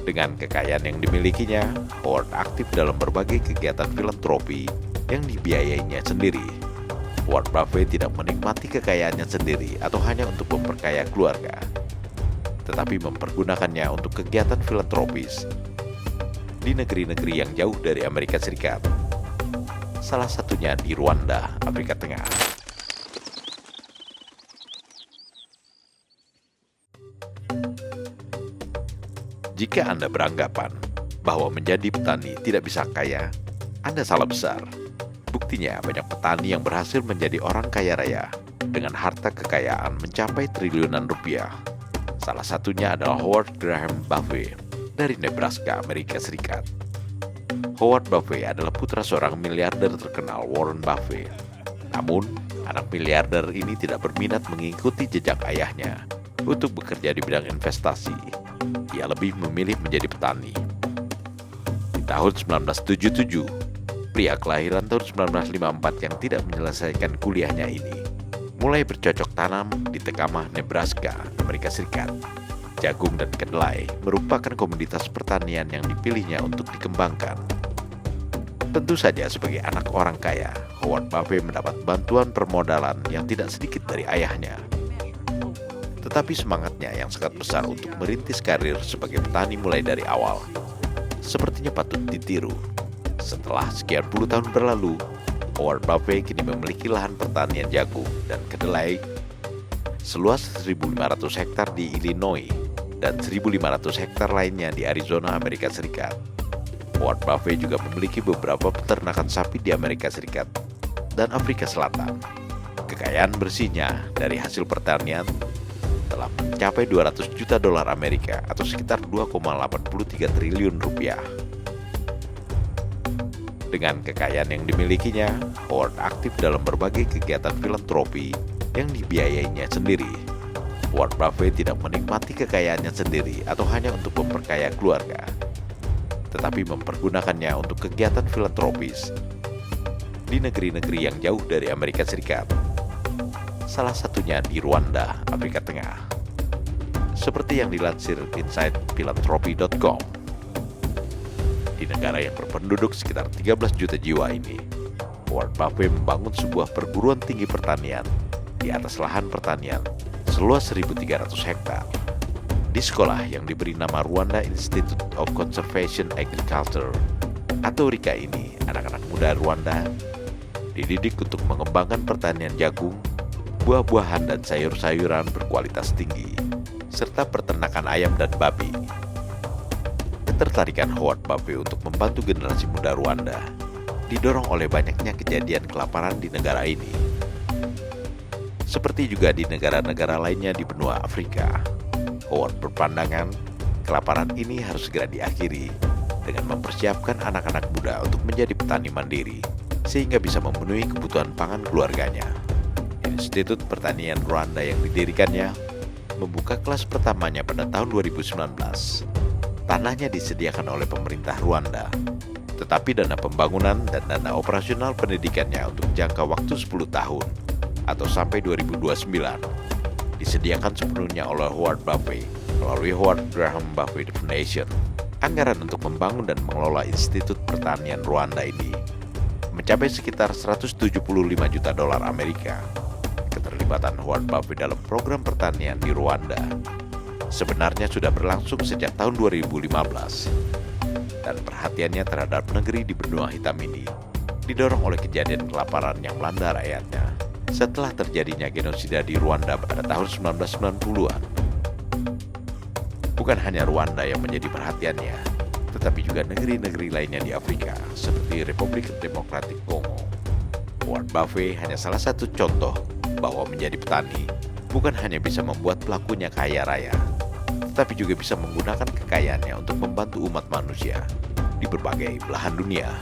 Dengan kekayaan yang dimilikinya, Howard aktif dalam berbagai kegiatan filantropi yang dibiayainya sendiri. Howard Buffett tidak menikmati kekayaannya sendiri atau hanya untuk memperkaya keluarga, tetapi mempergunakannya untuk kegiatan filantropis di negeri-negeri yang jauh dari Amerika Serikat. Salah satunya di Rwanda, Afrika Tengah. Jika Anda beranggapan bahwa menjadi petani tidak bisa kaya, Anda salah besar. Buktinya banyak petani yang berhasil menjadi orang kaya raya dengan harta kekayaan mencapai triliunan rupiah. Salah satunya adalah Howard Graham Buffett dari Nebraska, Amerika Serikat. Howard Buffett adalah putra seorang miliarder terkenal Warren Buffett. Namun, anak miliarder ini tidak berminat mengikuti jejak ayahnya untuk bekerja di bidang investasi. Ia lebih memilih menjadi petani. Di tahun 1977, pria kelahiran tahun 1954 yang tidak menyelesaikan kuliahnya ini mulai bercocok tanam di Tecumseh, Nebraska, Amerika Serikat. Jagung dan kedelai merupakan komoditas pertanian yang dipilihnya untuk dikembangkan. Tentu saja sebagai anak orang kaya, Howard Buffett mendapat bantuan permodalan yang tidak sedikit dari ayahnya. Tetapi semangatnya yang sangat besar untuk merintis karir sebagai petani mulai dari awal sepertinya patut ditiru. Setelah sekian puluh tahun berlalu, Howard Buffett kini memiliki lahan pertanian jagung dan kedelai seluas 1.500 hektar di Illinois dan 1.500 hektar lainnya di Arizona, Amerika Serikat. Howard Buffett juga memiliki beberapa peternakan sapi di Amerika Serikat dan Afrika Selatan. Kekayaan bersihnya dari hasil pertanian telah mencapai 200 juta dolar Amerika atau sekitar 2,83 triliun rupiah. Dengan kekayaan yang dimilikinya, Howard aktif dalam berbagai kegiatan filantropi yang dibiayainya sendiri. Howard Buffett tidak menikmati kekayaannya sendiri atau hanya untuk memperkaya keluarga, tetapi mempergunakannya untuk kegiatan filantropis di negeri-negeri yang jauh dari Amerika Serikat. Salah satunya di Rwanda, Afrika Tengah. Seperti yang dilansir insidephilanthropy.com. Di negara yang berpenduduk sekitar 13 juta jiwa ini, Howard Buffett membangun sebuah perguruan tinggi pertanian di atas lahan pertanian seluas 1.300 hektar. Di sekolah yang diberi nama Rwanda Institute of Conservation Agriculture atau RICA ini, anak-anak muda Rwanda dididik untuk mengembangkan pertanian jagung, buah-buahan dan sayur-sayuran berkualitas tinggi, serta peternakan ayam dan babi. Ketertarikan Howard Buffett untuk membantu generasi muda Rwanda didorong oleh banyaknya kejadian kelaparan di negara ini. Seperti juga di negara-negara lainnya di benua Afrika, Howard berpandangan kelaparan ini harus segera diakhiri dengan mempersiapkan anak-anak muda untuk menjadi petani mandiri sehingga bisa memenuhi kebutuhan pangan keluarganya. Institut Pertanian Rwanda yang didirikannya membuka kelas pertamanya pada tahun 2019. Tanahnya disediakan oleh pemerintah Rwanda, tetapi dana pembangunan dan dana operasional pendidikannya untuk jangka waktu 10 tahun atau sampai 2029 disediakan sepenuhnya oleh Howard Buffett melalui Howard Graham Buffett Foundation. Anggaran untuk membangun dan mengelola Institut Pertanian Rwanda ini mencapai sekitar 175 juta dolar Amerika. Keterlibatan Howard Buffett dalam program pertanian di Rwanda sebenarnya sudah berlangsung sejak tahun 2015, dan perhatiannya terhadap negeri di benua hitam ini didorong oleh kejadian kelaparan yang melanda rakyatnya setelah terjadinya genosida di Rwanda pada tahun 1990-an. Bukan hanya Rwanda yang menjadi perhatiannya, tetapi juga negeri-negeri lainnya di Afrika seperti Republik Demokratik Kongo. Howard Buffett hanya salah satu contoh bahwa menjadi petani bukan hanya bisa membuat pelakunya kaya raya, tetapi juga bisa menggunakan kekayaannya untuk membantu umat manusia di berbagai belahan dunia.